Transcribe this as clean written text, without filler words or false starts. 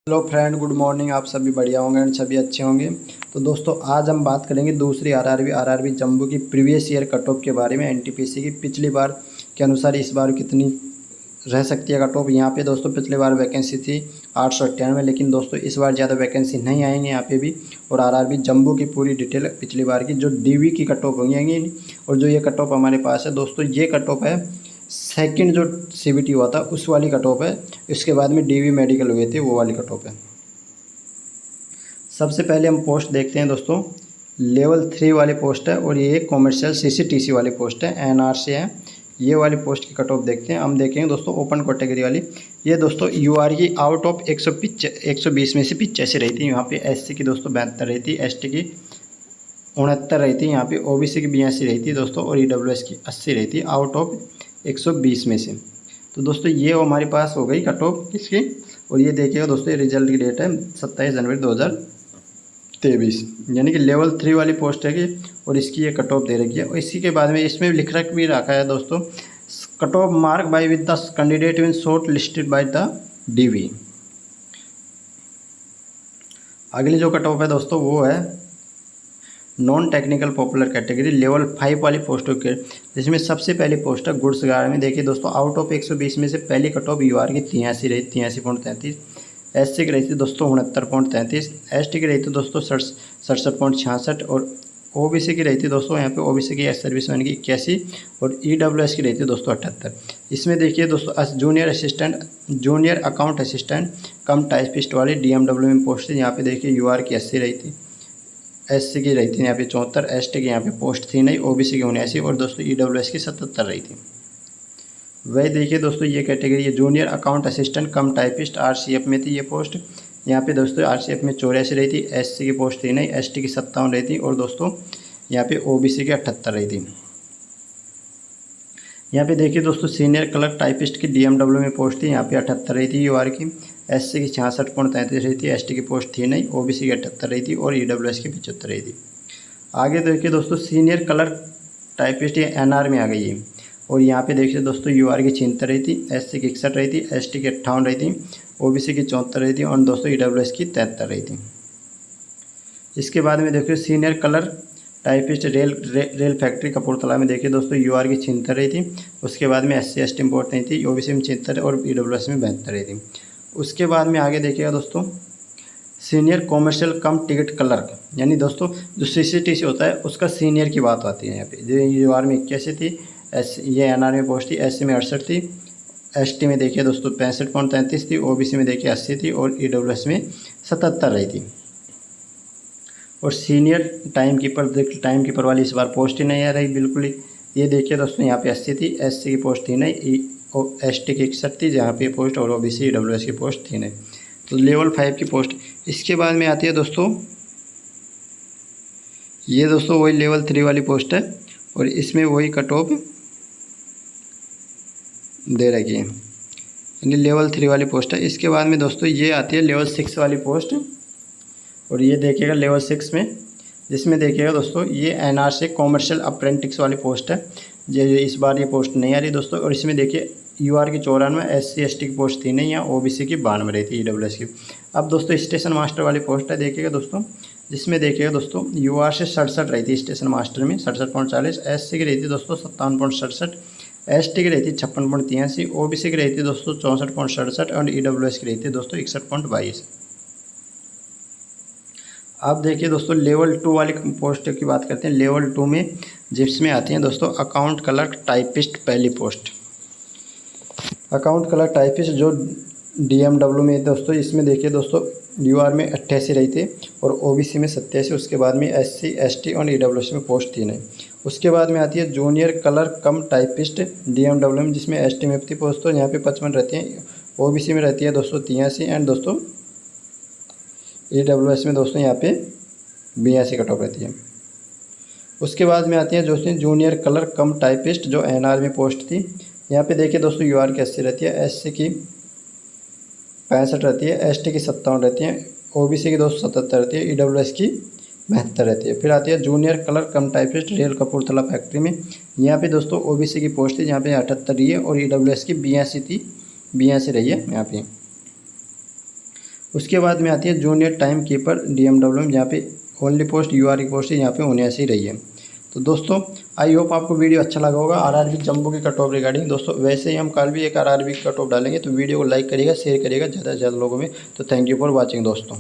Hello friend, good morning. आप सभी बढ़िया होंगे एंड सभी अच्छे होंगे। तो दोस्तों आज हम बात करेंगे दूसरी आरआरबी जम्बो की प्रीवियस ईयर कट ऑफ के बारे में। एनटीपीसी की पिछली बार के अनुसार इस बार कितनी रह सकती है कट ऑफ। यहाँ पे दोस्तों पिछली बार वैकेंसी थी 898, लेकिन दोस्तों इस बार ज़्यादा वैकेंसी नहीं आएंगे यहाँ पे भी। और आरआरबी जम्बो की पूरी डिटेल पिछली बार की जो डीवी की कट ऑफ होंगी और जो ये कट ऑफ हमारे पास है दोस्तों, ये कट ऑफ है सेकंड जो सीबीटी हुआ था उस वाली कट ऑफ है। इसके बाद में डीवी मेडिकल हुए थे वो वाली कट ऑफ है। सबसे पहले हम पोस्ट देखते हैं दोस्तों, लेवल 3 वाली पोस्ट है और ये कॉमर्शियल सीसीटीसी वाली पोस्ट है, एनआर से है। ये वाली पोस्ट की कट ऑफ देखते हैं। हम देखेंगे दोस्तों ओपन कैटेगरी वाली। ये दोस्तों यूआर की आउट ऑफ 120 में से 85 रही थी। यहाँ पे एससी की दोस्तों 72 रही थी, एसटी की 69 रही थी, यहाँ पे ओबीसी की 82 रही थी दोस्तों और ईडब्ल्यूएस की 80 रही थी आउट ऑफ 120 में से। तो दोस्तों ये हमारे पास हो गई कट ऑफ किसकी। और ये देखिएगा दोस्तों, ये रिजल्ट की डेट है 27 जनवरी 2023, यानी कि लेवल 3 वाली पोस्ट है कि। और इसकी ये कट ऑफ दे रखी है। और इसी के बाद में इसमें लिख भी रखा है दोस्तों, cut off mark by with the candidate in short listed by the DV. अगली जो कट ऑफ है दोस्तों वो है non technical popular category level 5 वाली पोस्टों के, जिसमें सबसे पहली पोस्ट है गुड्स गार्ड में। देखिए दोस्तों आउट ऑफ 120 में से पहली कट ऑफ यूआर की 83 रही, 83.33। एससी की रही थी दोस्तों 69.33। एसटी की रही थी दोस्तों 67.66 और ओबीसी की रही थी दोस्तों, यहाँ पे ओबीसी की सर्विसमैन की 81 और ईडब्ल्यूएस की रही थी दोस्तों 78। इसमें देखिए दोस्तों जूनियर अकाउंट असिस्टेंट कम टाइपिस्ट वाली डीएमडब्ल्यू में पोस्ट थी। यहाँ पे देखिए यूआर की 80 रही थी, एससी की रही थी यहाँ पे 74, एसटी की यहाँ पे पोस्ट थी नहीं, ओबीसी की 79 और दोस्तों ईडब्ल्यूएस की 77 रही थी। वही देखिए दोस्तों ये कैटेगरी, ये जूनियर अकाउंट असिस्टेंट कम टाइपिस्ट आरसीएफ में थी ये पोस्ट। यहाँ पे दोस्तों आरसीएफ में 84 रही थी, एससी की पोस्ट थी नहीं, एसटी की 57 रही थी और दोस्तों यहाँ पे ओबीसी की 78 रही थी। यहाँ पे देखिए दोस्तों सीनियर क्लर्क टाइपिस्ट की डीएमडब्ल्यू में पोस्ट थी, यहाँ पे 78 रही थी यूआर की, एससी की 66.33 रही थी, एसटी की पोस्ट थी नहीं, ओबीसी की 78 रही थी और ईडब्ल्यूएस की 75 रही थी। आगे देखिए दोस्तों सीनियर क्लर्क टाइपिस्ट ये एनआर में आ गई है। और यहाँ पे देखिए दोस्तों यूआर की 76 रही थी, एससी की 61 रही थी, एसटी की 58 रही थी, ओबीसी की 74 रही थी और दोस्तों ईडब्ल्यूएस की 73 रही थी। इसके बाद में देखिए senior clerk typist rail factory Kapurthala में देखिए दोस्तों यूआर की 76 रही थी। उसके बाद में एससी एसटी इम्पोर्ट नहीं थी, ओबीसी में 76 और ईडब्ल्यूएस में 72 रही थी। उसके बाद में आगे देखिएगा दोस्तों सीनियर कॉमर्शियल कम टिकट क्लर्क, यानी दोस्तों जो सीसीटीसी होता है उसका सीनियर की बात आती है। यहाँ पे यूआर में 81 थी, ये एनआर में पोस्ट थी, एससी में 68 थी, एसटी में देखिए दोस्तों 65.33 थी, ओबीसी में देखिए 80 थी और ईडब्ल्यूएस में 77 रही थी। और सीनियर टाइम कीपर वाली इस बार पोस्ट ही नहीं आ रही बिल्कुल ही। ये देखिए दोस्तों यहाँ पे 80 थी, एससी की पोस्ट थी नहीं, एसटी की 61 थी जहाँ पे पोस्ट और ओबीसी ईडब्ल्यूएस की पोस्ट थी नहीं। तो लेवल 5 की पोस्ट। इसके बाद में आती है दोस्तों ये दोस्तों वही लेवल 3 वाली पोस्ट है और इसमें वही कट ऑफ दे रखी है, यानी लेवल 3 वाली पोस्ट है। इसके बाद में दोस्तों ये आती है लेवल 6 वाली पोस्ट और ये देखिएगा लेवल 6 में, जिसमें देखिएगा दोस्तों ये एनआर से कॉमर्शियल अप्रेंटिस वाली पोस्ट है। ये इस बार ये पोस्ट नहीं आ रही दोस्तों। और इसमें देखिए यूआर की 94, एससी एसटी की पोस्ट थी नहीं, यहाँ ओबीसी की 92 रही थी, ईडब्ल्यूएस की। अब दोस्तों स्टेशन मास्टर वाली पोस्ट है देखिएगा दोस्तों, जिसमें देखिएगा दोस्तों यूआर से 67 रही थी स्टेशन मास्टर में 67.40, एससी की रही थी दोस्तों 57.67, एसटी की रही थी 56.83, ओबीसी की रही थी दोस्तों 64.67 और ईडब्ल्यूएस की रही थी दोस्तों 61.22। अब देखिए दोस्तों लेवल 2 वाली पोस्ट की बात करते हैं। लेवल 2 में जिसमें आती हैं दोस्तों अकाउंट क्लर्क टाइपिस्ट पहली पोस्ट। अकाउंट क्लर्क टाइपिस्ट जो डीएमडब्ल्यू में दोस्तों, इसमें देखिए दोस्तों यूआर में 88 रही थी और ओबीसी में 87। उसके बाद में एससी एसटी और ईडब्ल्यूएस में पोस्ट थी नहीं। उसके बाद में आती है जूनियर क्लर्क कम टाइपिस्ट डीएमडब्ल्यू में, जिसमें एसटी में थी पोस्ट तो यहाँ पे 55 रहती हैं, ओबीसी में रहती है दोस्तों 83 एंड दोस्तों ईडब्ल्यूएस में दोस्तों यहाँ पे 82 कट ऑफ रहती है। उसके बाद में आती है दोस्तों जूनियर क्लर्क कम टाइपिस्ट जो एनआर में पोस्ट थी। यहाँ पे देखिए दोस्तों यूआर की 80 रहती है, एससी की 65 रहती है, एसटी की 57 रहती है, ओबीसी की दोस्तों 77 रहती है, ईडब्ल्यूएस की 72 रहती है। फिर आती है जूनियर क्लर्क कम टाइपिस्ट रेल कपूरथला फैक्ट्री में। यहाँ पे दोस्तों ओबीसी की पोस्ट थी, यहाँ पे 78 रही है और ईडब्ल्यूएस की 82 थी, 82 रही है यहाँ पे। उसके बाद में आती है जूनियर टाइम कीपर DMW में, जहाँ पे ओनली पोस्ट UR की पोस्ट यहाँ पे 79 रही है। तो दोस्तों आई होप आपको वीडियो अच्छा लगा होगा RRB जम्बो की कट ऑफ रिगार्डिंग। दोस्तों वैसे ही हम कल भी एक RRB की कट ऑफ डालेंगे, तो वीडियो को लाइक करिएगा, शेयर करिएगा ज़्यादा से ज़्यादा लोगों में। तो थैंक यू फॉर वॉचिंग दोस्तों।